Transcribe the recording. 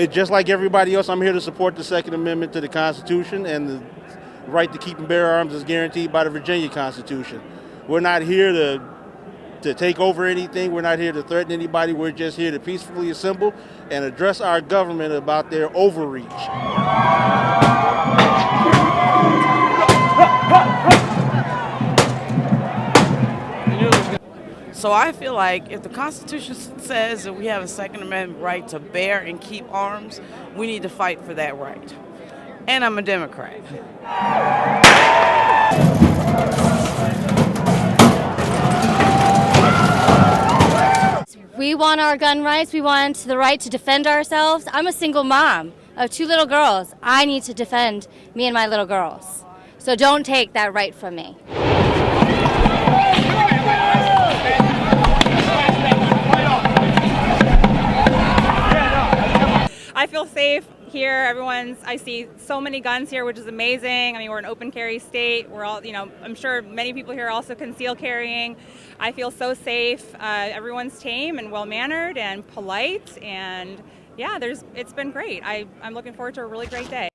just like everybody else, I'm here to support the Second Amendment to the Constitution, and the right to keep and bear arms is guaranteed by the Virginia Constitution. We're not here to take over anything. We're not here to threaten anybody. We're just here to peacefully assemble and address our government about their overreach. So I feel like if the Constitution says that we have a Second Amendment right to bear and keep arms, we need to fight for that right. And I'm a Democrat. We want our gun rights. We want the right to defend ourselves. I'm a single mom of 2 little girls. I need to defend me and my little girls. So don't take that right from me. I feel safe here. I see so many guns here, which is amazing. I mean, we're an open carry state. We're all, I'm sure many people here are also concealed carrying. I feel so safe. Everyone's tame and well-mannered and polite. And yeah, it's been great. I'm looking forward to a really great day.